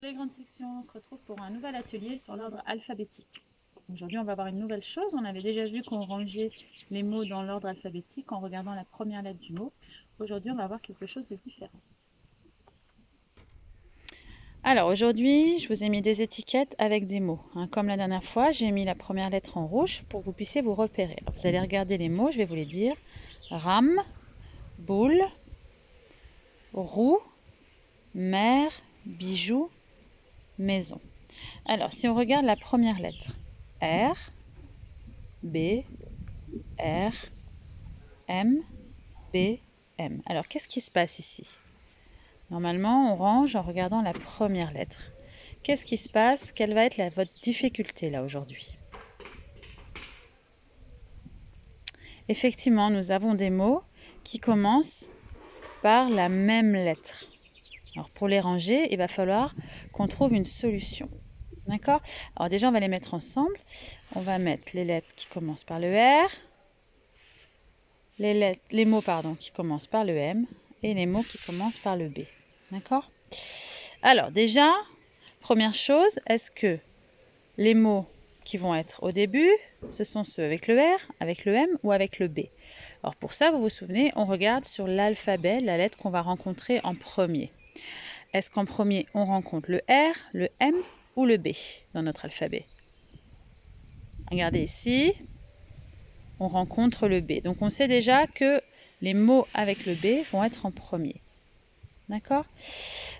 Les grandes sections, on se retrouve pour un nouvel atelier sur l'ordre alphabétique. Aujourd'hui, on va voir une nouvelle chose. On avait déjà vu qu'on rangeait les mots dans l'ordre alphabétique en regardant la première lettre du mot. Aujourd'hui, on va voir quelque chose de différent. Alors aujourd'hui, je vous ai mis des étiquettes avec des mots. Comme la dernière fois, j'ai mis la première lettre en rouge pour que vous puissiez vous repérer. Alors, vous allez regarder les mots, je vais vous les dire. Rame, boule, roue, mer, bijou, maison. Alors, si on regarde la première lettre, R, B, R, M, B, M. Alors, qu'est-ce qui se passe ici? Normalement, on range en regardant la première lettre. Qu'est-ce qui se passe? Quelle va être votre difficulté là aujourd'hui? Effectivement, nous avons des mots qui commencent par la même lettre. Alors, pour les ranger, il va falloir qu'on trouve une solution. D'accord? Alors déjà, on va les mettre ensemble. On va mettre les lettres qui commencent par le R, les mots qui commencent par le M et les mots qui commencent par le B. D'accord? Alors déjà, première chose, est-ce que les mots qui vont être au début, ce sont ceux avec le R, avec le M ou avec le B? Alors pour ça, vous vous souvenez, on regarde sur l'alphabet, la lettre qu'on va rencontrer en premier. Est-ce qu'en premier, on rencontre le R, le M ou le B dans notre alphabet? Regardez ici, on rencontre le B. Donc on sait déjà que les mots avec le B vont être en premier. D'accord?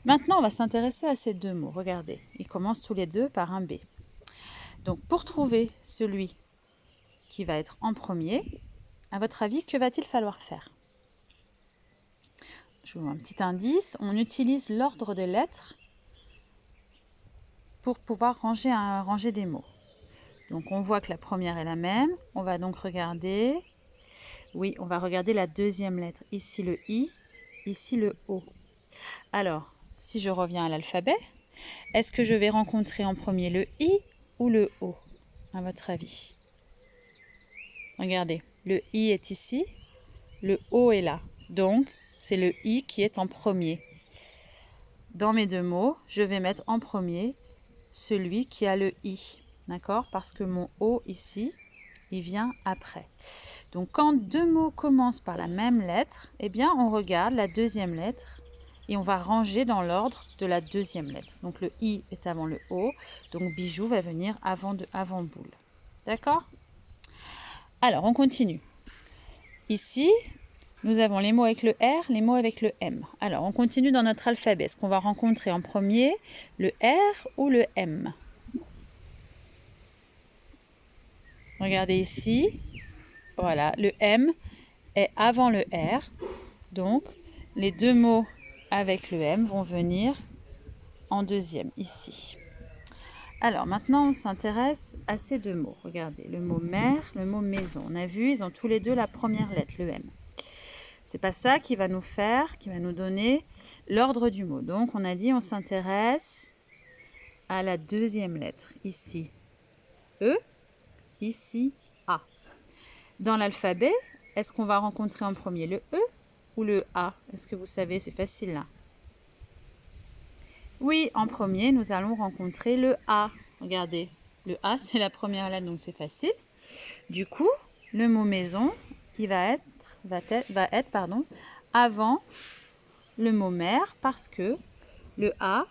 Maintenant, on va s'intéresser à ces deux mots. Regardez, ils commencent tous les deux par un B. Donc pour trouver celui qui va être en premier, à votre avis, que va-t-il falloir faire? Je vous donne un petit indice. On utilise l'ordre des lettres pour pouvoir ranger des mots. Donc on voit que la première est la même. On va donc regarder. Oui, on va regarder la deuxième lettre. Ici le I, ici le O. Alors, si je reviens à l'alphabet, est-ce que je vais rencontrer en premier le I ou le O, à votre avis? Regardez, le I est ici, le O est là. Donc, c'est le I qui est en premier. Dans mes deux mots, je vais mettre en premier celui qui a le I. D'accord? Parce que mon O ici, il vient après. Donc, quand deux mots commencent par la même lettre, eh bien, on regarde la deuxième lettre et on va ranger dans l'ordre de la deuxième lettre. Donc, le I est avant le O, donc bijou va venir avant boule. D'accord? Alors, on continue. Ici, nous avons les mots avec le R, les mots avec le M. Alors, on continue dans notre alphabet. Est-ce qu'on va rencontrer en premier le R ou le M? Regardez ici. Voilà, le M est avant le R. Donc, les deux mots avec le M vont venir en deuxième, ici. Alors, maintenant, on s'intéresse à ces deux mots. Regardez, le mot mère, le mot maison. On a vu, ils ont tous les deux la première lettre, le M. C'est pas ça qui va nous donner l'ordre du mot. Donc, on a dit, on s'intéresse à la deuxième lettre. Ici, E, ici, A. Dans l'alphabet, est-ce qu'on va rencontrer en premier le E ou le A? Est-ce que vous savez? C'est facile là. Oui, en premier, nous allons rencontrer le A. Regardez, le A, c'est la première lettre, donc c'est facile. Du coup, le mot maison, il va être avant le mot mère parce que le A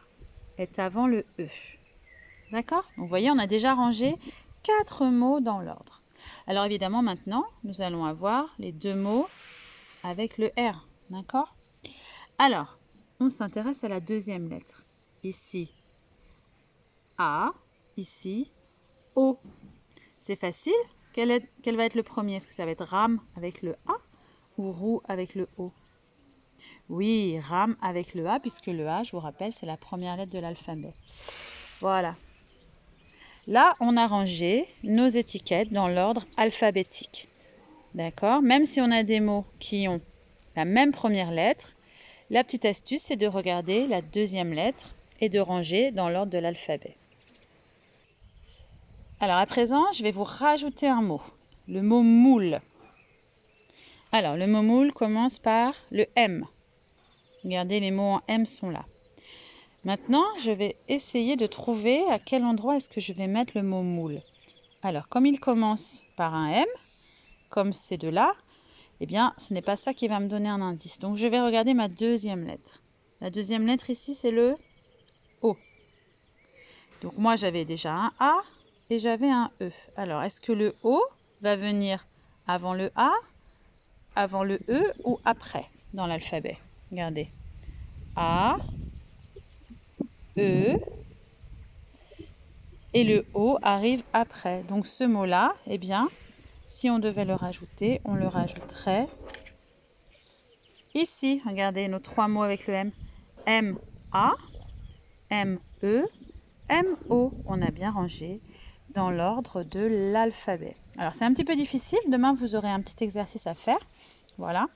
est avant le E. D'accord? Donc, vous voyez, on a déjà rangé 4 mots dans l'ordre. Alors, évidemment, maintenant, nous allons avoir les deux mots avec le R. D'accord? Alors, on s'intéresse à la deuxième lettre. Ici, A. Ici, O. C'est facile. Quel va être le premier? Est-ce que ça va être rame avec le A ou roue avec le O? Oui, rame avec le A, puisque le A, je vous rappelle, c'est la première lettre de l'alphabet. Voilà. Là, on a rangé nos étiquettes dans l'ordre alphabétique. D'accord? Même si on a des mots qui ont la même première lettre, la petite astuce, c'est de regarder la deuxième lettre et de ranger dans l'ordre de l'alphabet. Alors, à présent, je vais vous rajouter un mot. Le mot moule. Alors, le mot moule commence par le M. Regardez, les mots en M sont là. Maintenant, je vais essayer de trouver à quel endroit est-ce que je vais mettre le mot moule. Alors, comme il commence par un M, comme ces deux-là, eh bien, ce n'est pas ça qui va me donner un indice. Donc, je vais regarder ma deuxième lettre. La deuxième lettre ici, c'est le O. Donc, moi, j'avais déjà un A et j'avais un E. Alors, est-ce que le O va venir avant le A, avant le E ou après dans l'alphabet? Regardez. A, E et le O arrive après. Donc, ce mot-là, eh bien, si on devait le rajouter, on le rajouterait ici. Regardez nos trois mots avec le M. M-A, M-E, M-O. On a bien rangé dans l'ordre de l'alphabet. Alors, c'est un petit peu difficile. Demain, vous aurez un petit exercice à faire. Voilà.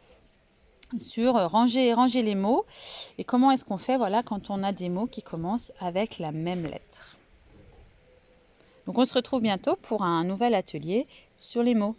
Sur ranger les mots. Et comment est-ce qu'on fait, voilà, quand on a des mots qui commencent avec la même lettre. Donc, on se retrouve bientôt pour un nouvel atelier sur les mots.